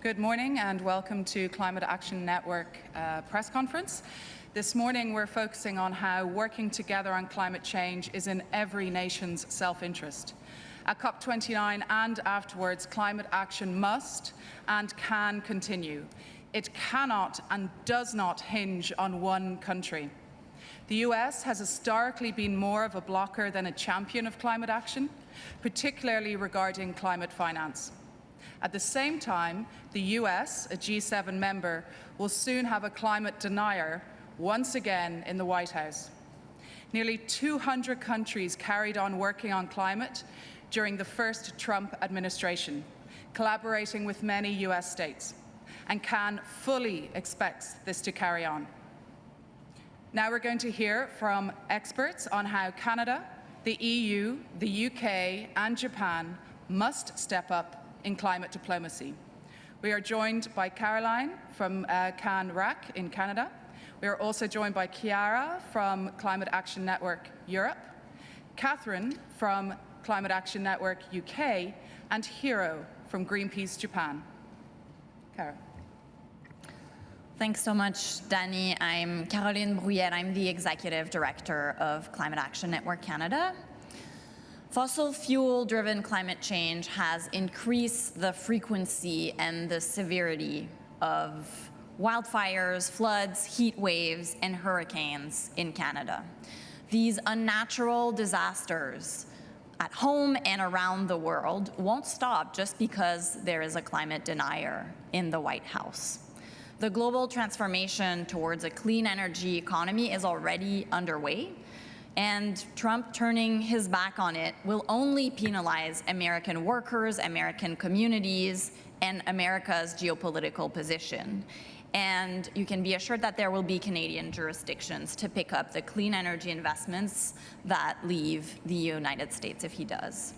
Good morning and welcome to Climate Action Network press conference. This morning we're focusing on how working together on climate change is in every nation's self-interest. At COP29 and afterwards, climate action must and can continue. It cannot and does not hinge on one country. The US has historically been more of a blocker than a champion of climate action, particularly regarding climate finance. At the same time, the US, a G7 member, will soon have a climate denier once again in the White House. Nearly 200 countries carried on working on climate during the first Trump administration, collaborating with many US states, and can fully expect this to carry on. Now we're going to hear from experts on how Canada, the EU, the UK, and Japan must step up in climate diplomacy. We are joined by Caroline from CAN-RAC in Canada. We are also joined by Chiara from Climate Action Network Europe, Catherine from Climate Action Network UK, and Hiro from Greenpeace Japan. Cara. Thanks so much, Danny. I'm Caroline Bruyère. I'm the Executive Director of Climate Action Network Canada. Fossil fuel-driven climate change has increased the frequency and the severity of wildfires, floods, heat waves, and hurricanes in Canada. These unnatural disasters at home and around the world won't stop just because there is a climate denier in the White House. The global transformation towards a clean energy economy is already underway, and Trump turning his back on it will only penalize American workers, American communities, and America's geopolitical position. And you can be assured that there will be Canadian jurisdictions to pick up the clean energy investments that leave the United States if he does.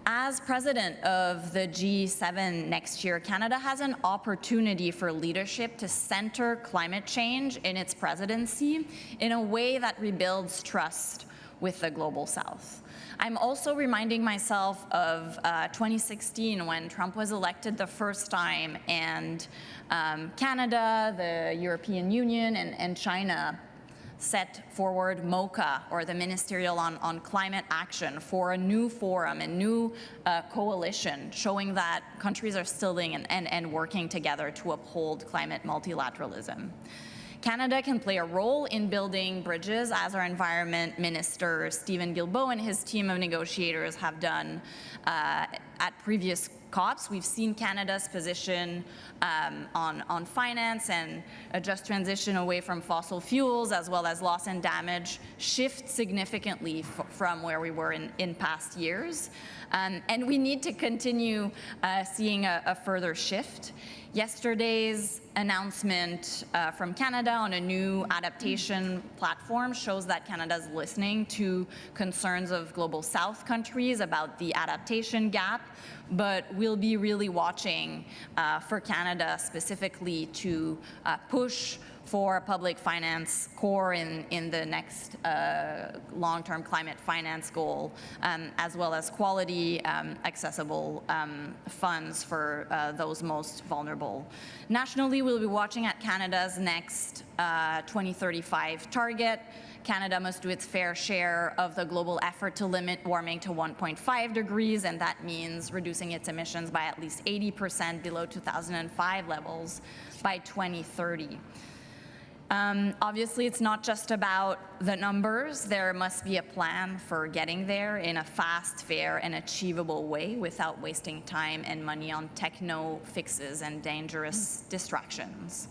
As president of the G7 next year, Canada has an opportunity for leadership to center climate change in its presidency in a way that rebuilds trust with the global South. I'm also reminding myself of 2016 when Trump was elected the first time, and Canada, the European Union, and China set forward MOCA, or the Ministerial on Climate Action, for a new forum, a new coalition, showing that countries are still and working together to uphold climate multilateralism. Canada can play a role in building bridges, as our Environment Minister Stephen Guilbeault and his team of negotiators have done at previous COPs. We've seen Canada's position on finance and a just transition away from fossil fuels, as well as loss and damage, shift significantly from where we were in past years. And we need to continue seeing a further shift. Yesterday's announcement from Canada on a new adaptation platform shows that Canada's listening to concerns of global South countries about the adaptation gap, but we'll be really watching for Canada specifically to push for a public finance core in the next long-term climate finance goal, as well as quality, accessible funds for those most vulnerable. Nationally, we'll be watching at Canada's next 2035 target. Canada must do its fair share of the global effort to limit warming to 1.5 degrees, and that means reducing its emissions by at least 80% below 2005 levels by 2030. Obviously, it's not just about the numbers. There must be a plan for getting there in a fast, fair, and achievable way without wasting time and money on techno fixes and dangerous distractions.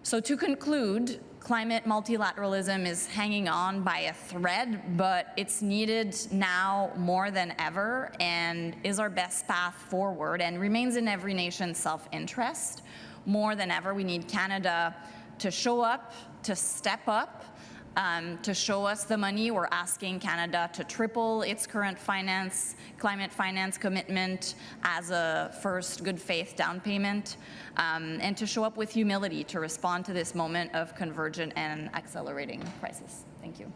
So to conclude, climate multilateralism is hanging on by a thread, but it's needed now more than ever and is our best path forward and remains in every nation's self-interest. More than ever, we need Canada to show up, to step up, to show us the money. We're asking Canada to triple its current climate finance commitment as a first good faith down payment, and to show up with humility to respond to this moment of convergent and accelerating crisis. Thank you.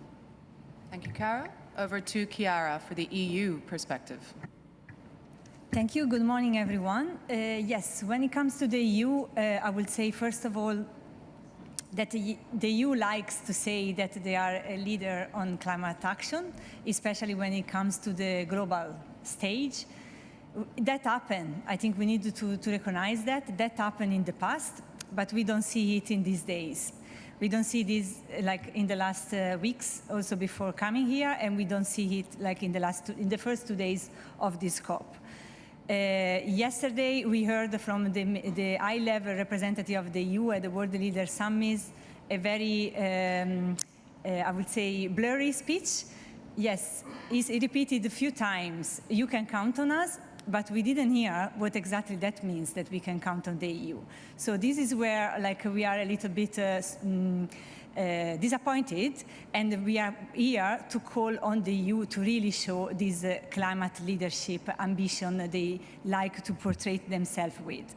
Thank you, Cara. Over to Chiara for the EU perspective. Thank you. Good morning, everyone. Yes, when it comes to the EU, I would say, first of all, that the EU likes to say that they are a leader on climate action, especially when it comes to the global stage. That happened. I think we need to recognize that. That happened in the past, but we don't see it in these days. We don't see this like in the last weeks, also before coming here, and we don't see it like in the first 2 days of this COP. Yesterday, we heard from the high-level representative of the EU at the World Leaders Summit a very, I would say, blurry speech. Yes, he repeated a few times, "You can count on us," but we didn't hear what exactly that means, that we can count on the EU. So this is where like, we are a little bit disappointed, and we are here to call on the EU to really show this climate leadership ambition they like to portray themselves with.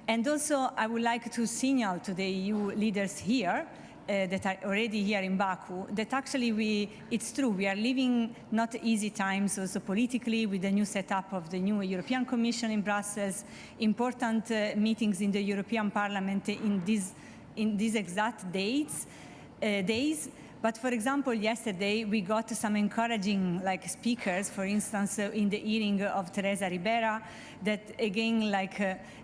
And also, I would like to signal to the EU leaders here that are already here in Baku, that actually it's true, we are living not easy times also politically with the new setup of the new European Commission in Brussels, important meetings in the European Parliament in these exact days. But for example, yesterday we got some encouraging speakers, for instance, in the hearing of Teresa Ribera, that again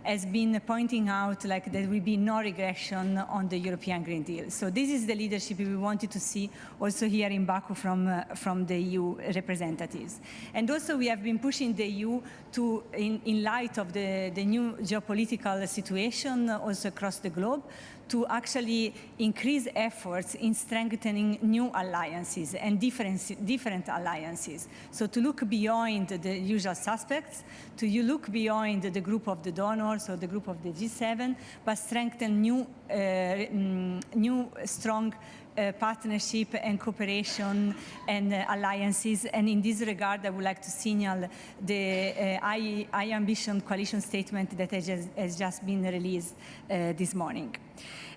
has been pointing out there will be no regression on the European Green Deal. So this is the leadership we wanted to see also here in Baku from the EU representatives. And also we have been pushing the EU to, in light of the new geopolitical situation also across the globe, to actually increase efforts in strengthening new alliances and different alliances. So to look beyond the usual suspects, to look beyond the group of the donors or the group of the G7, but strengthen new strong partnership and cooperation and alliances. And in this regard, I would like to signal the high ambition coalition statement that has just been released this morning.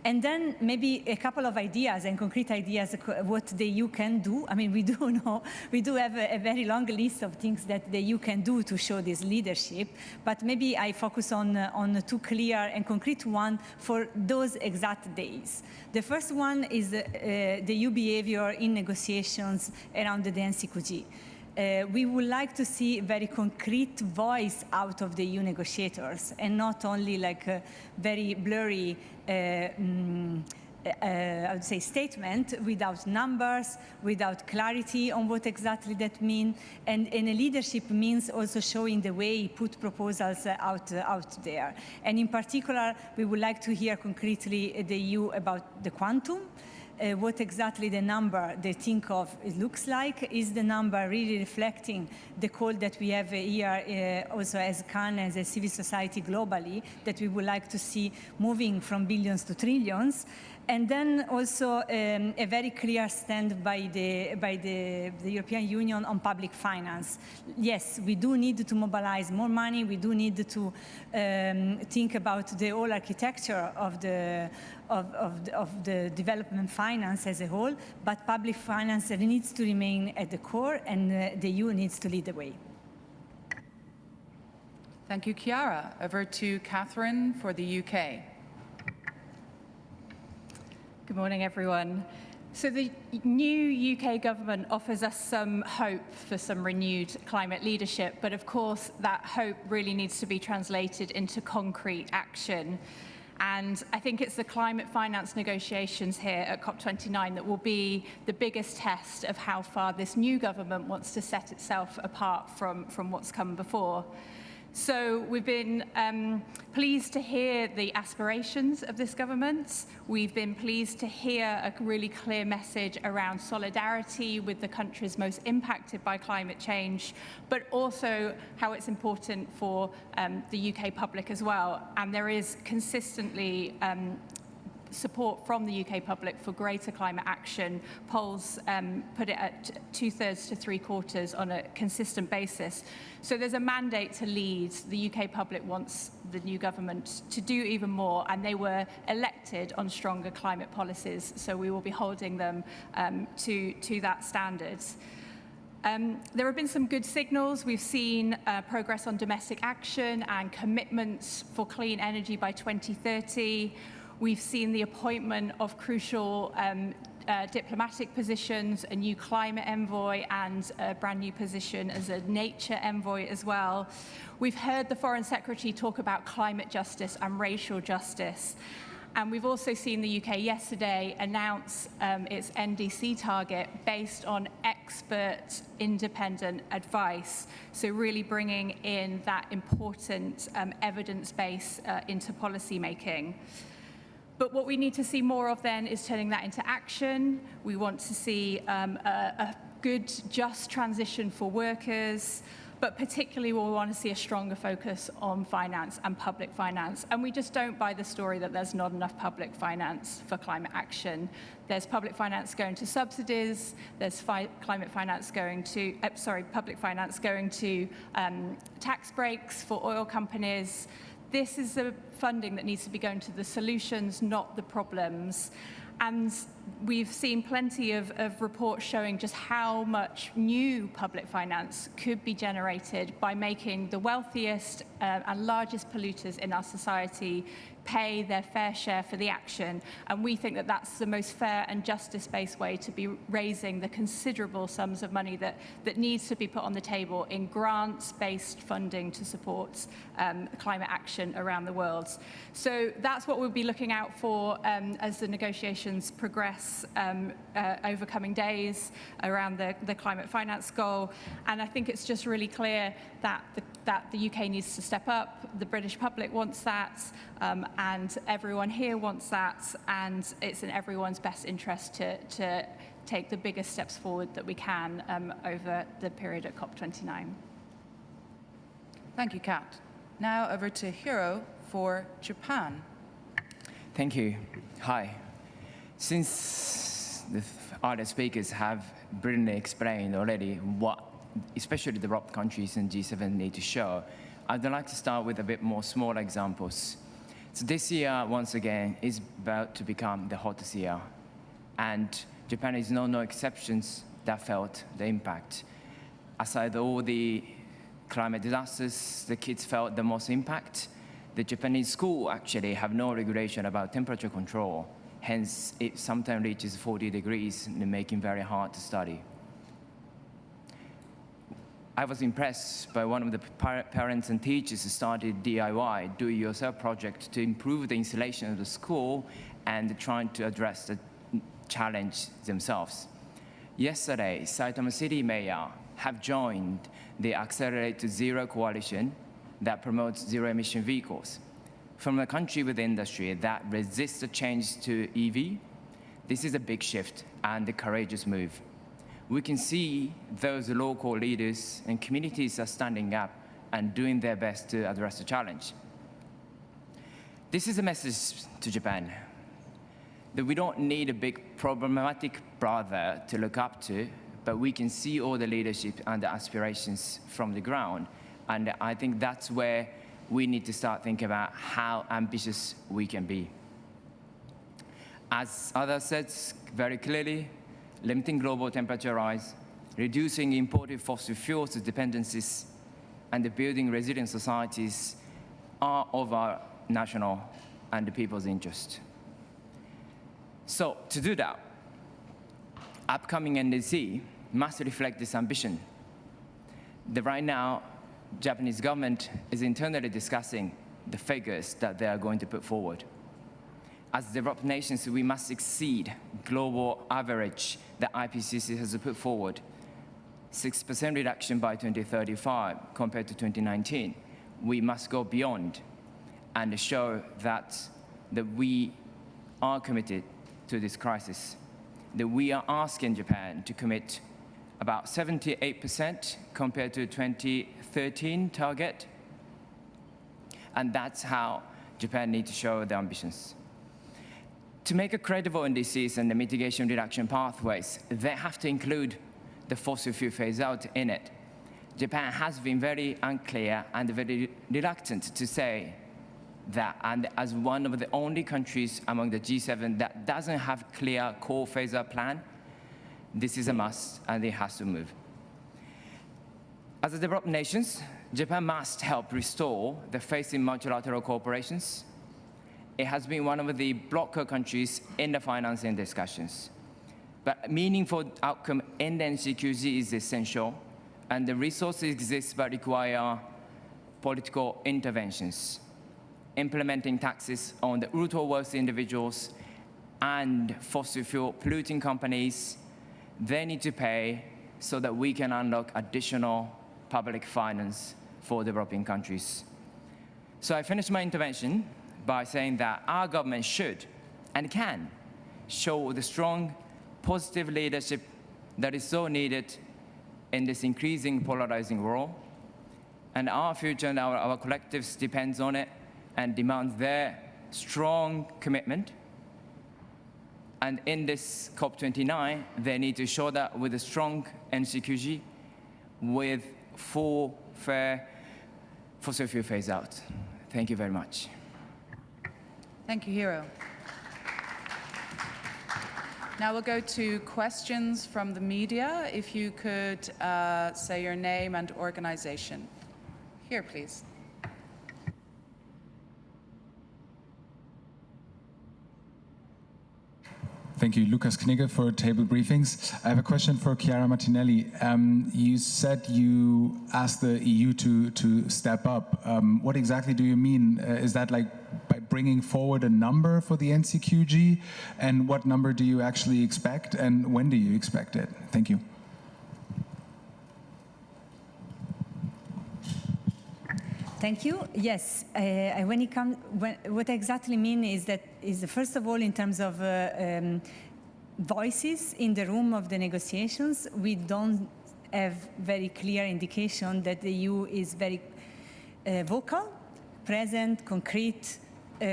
And then maybe a couple of ideas and concrete ideas what the EU can do. I mean, we do have a very long list of things that the EU can do to show this leadership, but maybe I focus on two clear and concrete ones for those exact days. The first one is the EU behavior in negotiations around the NCQG. We would like to see a very concrete voice out of the EU negotiators, and not only a very blurry, I would say, statement without numbers, without clarity on what exactly that means. And a leadership means also showing the way, put proposals out there. And in particular, we would like to hear concretely the EU about the quantum. What exactly the number they think of it looks like. Is the number really reflecting the call that we have here also as CAN, as a civil society globally, that we would like to see moving from billions to trillions? And then also a very clear stand by the European Union on public finance. Yes, we do need to mobilize more money. We do need to think about the whole architecture of the development finance as a whole, but public finance needs to remain at the core, and the EU needs to lead the way. Thank you, Chiara. Over to Catherine for the UK. Good morning, everyone. So the new UK government offers us some hope for some renewed climate leadership, but of course that hope really needs to be translated into concrete action. And I think it's the climate finance negotiations here at COP29 that will be the biggest test of how far this new government wants to set itself apart from what's come before. So we've been pleased to hear the aspirations of this government. We've been pleased to hear a really clear message around solidarity with the countries most impacted by climate change, but also how it's important for the UK public as well. And there is consistently support from the UK public for greater climate action. Polls put it at 2/3 to 3/4 on a consistent basis. So there's a mandate to lead. The UK public wants the new government to do even more, and they were elected on stronger climate policies, so we will be holding them to that standard. There have been some good signals. We've seen progress on domestic action and commitments for clean energy by 2030. We've seen the appointment of crucial diplomatic positions, a new climate envoy, and a brand new position as a nature envoy as well. We've heard the Foreign Secretary talk about climate justice and racial justice. And we've also seen the UK yesterday announce its NDC target based on expert independent advice. So really bringing in that important evidence base into policy making. But what we need to see more of then is turning that into action. We want to see a good, just transition for workers, but particularly we want to see a stronger focus on finance and public finance. And we just don't buy the story that there's not enough public finance for climate action. There's public finance going to subsidies, there's public finance going to tax breaks for oil companies. This is the funding that needs to be going to the solutions, not the problems. And we've seen plenty of reports showing just how much new public finance could be generated by making the wealthiest and largest polluters in our society pay their fair share for the action. And we think that that's the most fair and justice-based way to be raising the considerable sums of money that needs to be put on the table in grants-based funding to support climate action around the world. So that's what we'll be looking out for as the negotiations progress over coming days around the climate finance goal. And I think it's just really clear that the UK needs to step up, the British public wants that, and everyone here wants that, and it's in everyone's best interest to take the biggest steps forward that we can over the period at COP29. Thank you, Kat. Now over to Hiro for Japan. Thank you. Hi. Since the other speakers have brilliantly explained already what especially the developed countries and G7 need to show, I'd like to start with a bit more smaller examples. So this year, once again, is about to become the hottest year. And Japan is no exceptions that felt the impact. Aside all the climate disasters, the kids felt the most impact. The Japanese school actually have no regulation about temperature control. Hence, it sometimes reaches 40 degrees and making it very hard to study. I was impressed by one of the parents and teachers who started DIY, do-it-yourself project to improve the insulation of the school and trying to address the challenge themselves. Yesterday, Saitama City Mayor have joined the Accelerate to Zero coalition that promotes zero-emission vehicles. From a country with industry that resists the change to EV, this is a big shift and a courageous move. We can see those local leaders and communities are standing up and doing their best to address the challenge. This is a message to Japan, that we don't need a big problematic brother to look up to, but we can see all the leadership and the aspirations from the ground. And I think that's where we need to start thinking about how ambitious we can be. As others said very clearly, limiting global temperature rise, reducing imported fossil fuels dependencies, and building resilient societies are of our national and the people's interest. So to do that, upcoming NDC must reflect this ambition. Right now, Japanese government is internally discussing the figures that they are going to put forward. As developed nations, we must exceed global average that IPCC has put forward, 6% reduction by 2035 compared to 2019. We must go beyond and show that we are committed to this crisis, that we are asking Japan to commit about 78% compared to 2013 target, and that's how Japan needs to show the ambitions. To make a credible NDCs and the mitigation reduction pathways, they have to include the fossil fuel phase out in it. Japan has been very unclear and very reluctant to say that, and as one of the only countries among the G7 that doesn't have clear coal phase out plan, this is a must and it has to move. As a developed nation, Japan must help restore the faith in multilateral corporations. It has been one of the blocker countries in the financing discussions. But meaningful outcome in the NCQG is essential, and the resources exist but require political interventions. Implementing taxes on the ultra-wealthy individuals and fossil fuel polluting companies, they need to pay so that we can unlock additional public finance for developing countries. So I finished my intervention by saying that our government should and can show the strong, positive leadership that is so needed in this increasing polarizing world. And our future and our collectives depends on it and demands their strong commitment. And in this COP29, they need to show that with a strong NCQG, with full, fair fossil fuel phase out. Thank you very much. Thank you, Hiro. Now we'll go to questions from the media. If you could say your name and organization. Here, please. Thank you, Lucas Knigge for Table Briefings. I have a question for Chiara Martinelli. You said you asked the EU to step up. What exactly do you mean? Is that like by bringing forward a number for the NCQG? And what number do you actually expect? And when do you expect it? Thank you. Thank you. Yes, when it comes, what I exactly mean is that first of all, in terms of voices in the room of the negotiations, we don't have very clear indication that the EU is very vocal, present, concrete,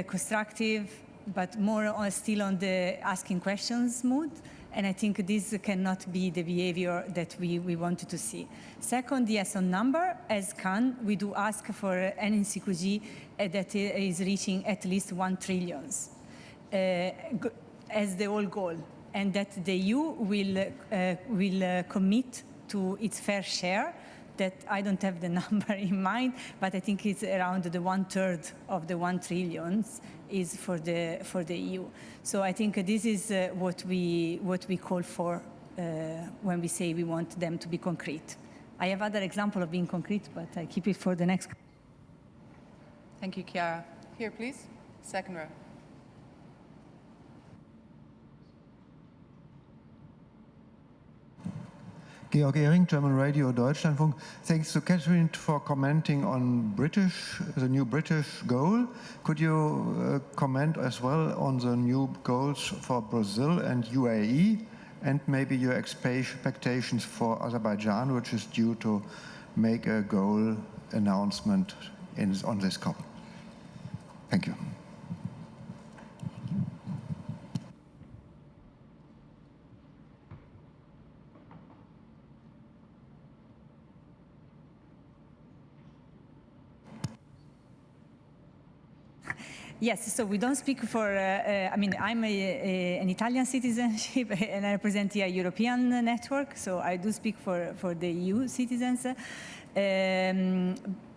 constructive, but more still on the asking questions mood. And I think this cannot be the behavior that we wanted to see. Second, yes, on number, as can, we do ask for an NCQG that is reaching at least 1 trillion as the whole goal, and that the EU will commit to its fair share. That I don't have the number in mind, but I think it's around the 1/3 of the 1 trillion is for the EU. So I think this is what we call for when we say we want them to be concrete. I have other example of being concrete, but I keep it for the next. Thank you, Chiara. Here, please. Second row. Georg Ehring, German Radio, Deutschlandfunk. Thanks to Catherine for commenting on the new British goal. Could you comment as well on the new goals for Brazil and UAE, and maybe your expectations for Azerbaijan, which is due to make a goal announcement on this COP? Thank you. Yes, so we don't speak for, I mean, I'm an Italian citizenship and I represent the European network, so I do speak for the EU citizens.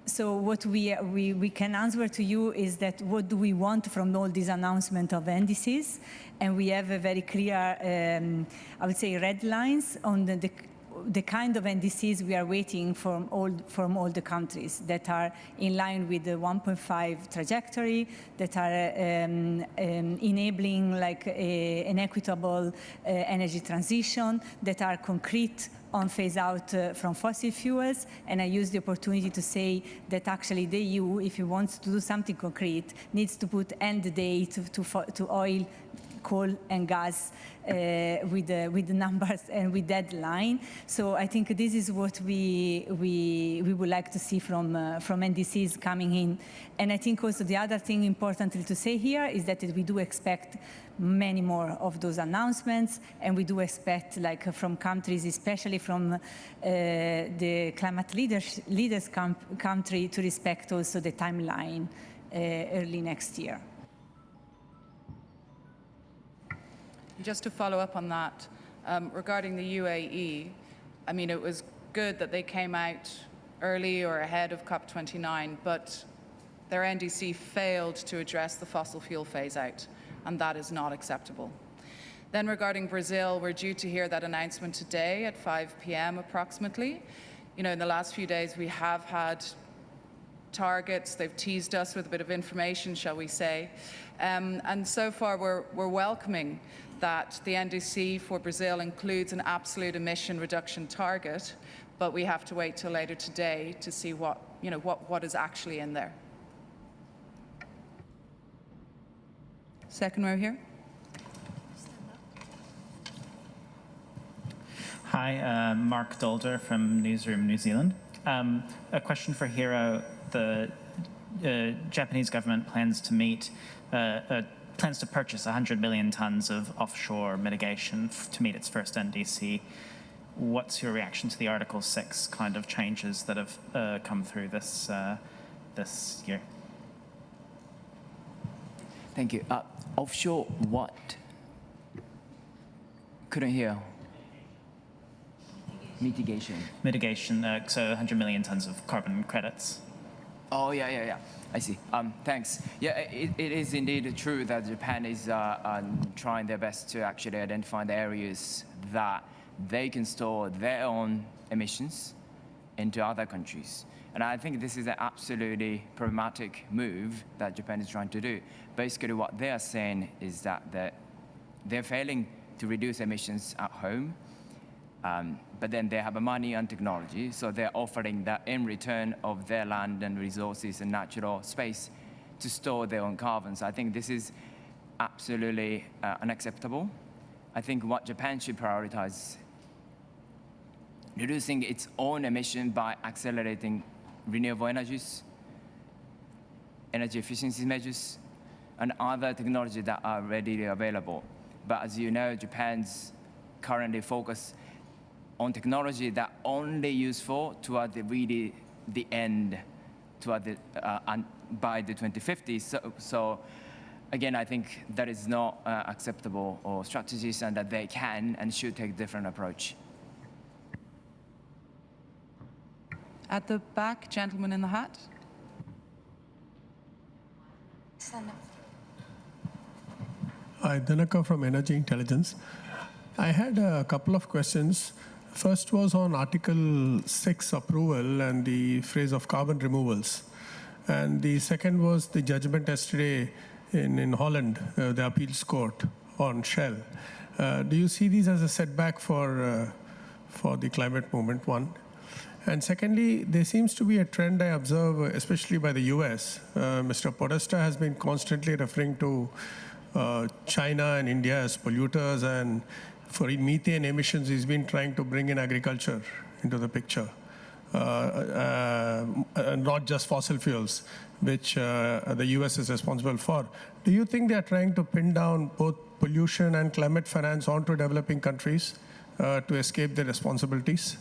So what we can answer to you is that what do we want from all these announcements of NDCs, and we have a very clear, I would say, red lines on the kind of NDCs we are waiting from all the countries that are in line with the 1.5 trajectory, that are enabling like an equitable energy transition, that are concrete on phase out from fossil fuels. And I use the opportunity to say that actually the EU, if it wants to do something concrete, needs to put end date to oil, coal and gas with the numbers and with deadline. So I think this is what we would like to see from NDCs coming in. And I think also the other thing importantly to say here is that we do expect many more of those announcements, and we do expect, like from countries, especially from the climate leaders country, to respect also the timeline early next year. Just to follow up on that, regarding the UAE, I mean, it was good that they came out early or ahead of COP29, but their NDC failed to address the fossil fuel phase out, and that is not acceptable. Then regarding Brazil, we're due to hear that announcement today at 5 p.m. approximately. You know, in the last few days we have had targets, they've teased us with a bit of information, shall we say, and so far we're welcoming that the NDC for Brazil includes an absolute emission reduction target, but we have to wait till later today to see what is actually in there. Second row here. Hi, Mark Dolder from Newsroom New Zealand. A question for Hiro. The Japanese government plans to purchase 100 million tons of offshore mitigation to meet its first NDC. What's your reaction to the Article 6 kind of changes that have come through this year? Thank you. Offshore what? Couldn't hear. Mitigation. Mitigation, so 100 million tons of carbon credits. Oh, yeah. I see. Thanks. Yeah, it is indeed true that Japan is trying their best to actually identify the areas that they can store their own emissions into other countries. And I think this is an absolutely problematic move that Japan is trying to do. Basically, what they are saying is that they're failing to reduce emissions at home, but then they have a money and technology, so they're offering that in return of their land and resources and natural space to store their own carbon. So I think this is absolutely unacceptable. I think what Japan should prioritize reducing its own emission by accelerating renewable energies, energy efficiency measures, and other technologies that are readily available. But as you know, Japan's currently focused on technology that only useful toward the end, by the 2050s. So again, I think that is not acceptable or strategies, and that they can and should take a different approach. At the back, gentleman in the hat. Hi, Dhanaka from Energy Intelligence. I had a couple of questions. First was on Article 6 approval and the phrase of carbon removals. And the second was the judgment yesterday in Holland, the appeals court on Shell. Do you see these as a setback for the climate movement, one? And secondly, there seems to be a trend I observe, especially by the US. Mr. Podesta has been constantly referring to China and India as polluters, and for methane emissions, he's been trying to bring in agriculture into the picture, not just fossil fuels, which the US is responsible for. Do you think they're trying to pin down both pollution and climate finance onto developing countries to escape their responsibilities?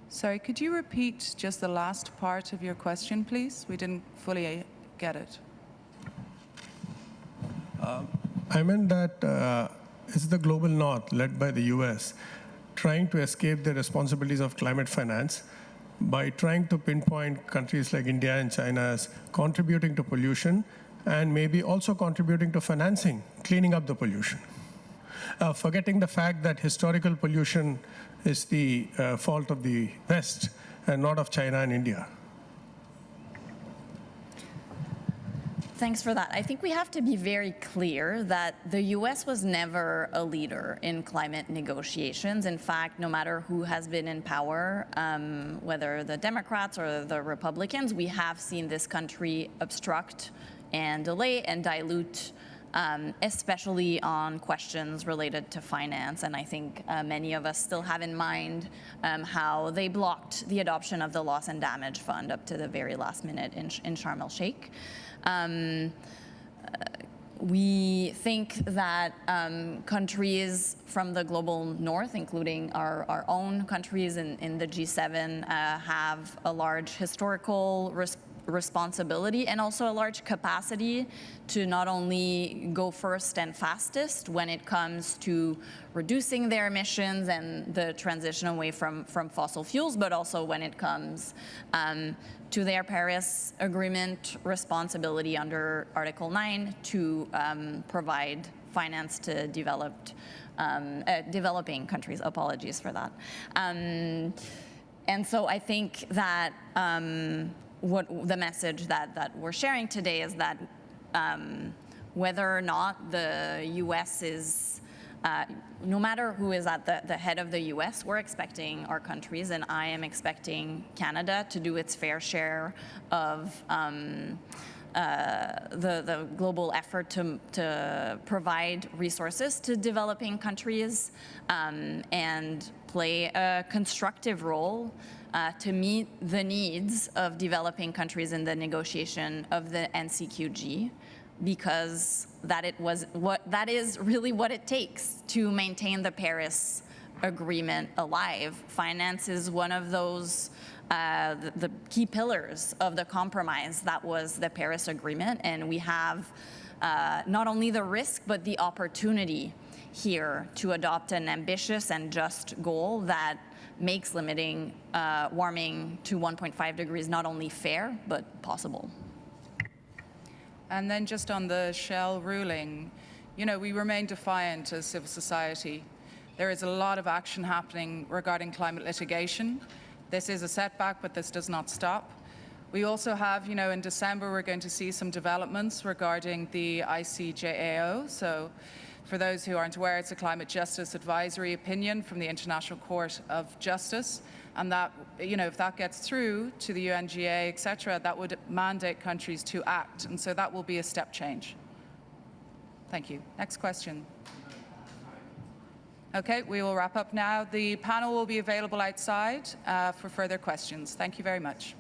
Sorry, could you repeat just the last part of your question, please? We didn't fully get it. I meant that is the global north, led by the US, trying to escape the responsibilities of climate finance by trying to pinpoint countries like India and China as contributing to pollution and maybe also contributing to financing, cleaning up the pollution. Forgetting the fact that historical pollution is the fault of the West and not of China and India. Thanks for that. I think we have to be very clear that the US was never a leader in climate negotiations. In fact, no matter who has been in power, whether the Democrats or the Republicans, we have seen this country obstruct and delay and dilute, especially on questions related to finance. And I think many of us still have in mind how they blocked the adoption of the loss and damage fund up to the very last minute in Sharm el-Sheikh. We think that countries from the global north, including our own countries in the G7, have a large historical responsibility and also a large capacity to not only go first and fastest when it comes to reducing their emissions and the transition away from fossil fuels, but also when it comes to their Paris Agreement responsibility under Article 9 to provide finance to developing countries. Apologies for that. And so I think that what the message that we're sharing today is that whether or not the U.S. is, no matter who is at the head of the U.S., we're expecting our countries, and I am expecting Canada to do its fair share of the global effort to provide resources to developing countries and play a constructive role to meet the needs of developing countries in the negotiation of the NCQG, because that is really what it takes to maintain the Paris Agreement alive. Finance is one of those the key pillars of the compromise that was the Paris Agreement, and we have not only the risk but the opportunity here to adopt an ambitious and just goal that makes limiting warming to 1.5 degrees not only fair but possible. And then just on the Shell ruling, you know, we remain defiant as civil society. There is a lot of action happening regarding climate litigation. This is a setback, but this does not stop. We also have, you know, in December, we're going to see some developments regarding the ICJAO. So for those who aren't aware, it's a climate justice advisory opinion from the International Court of Justice. And that, you know, if that gets through to the UNGA, et cetera, that would mandate countries to act. And so that will be a step change. Thank you. Next question. Okay, we will wrap up now. The panel will be available outside for further questions. Thank you very much.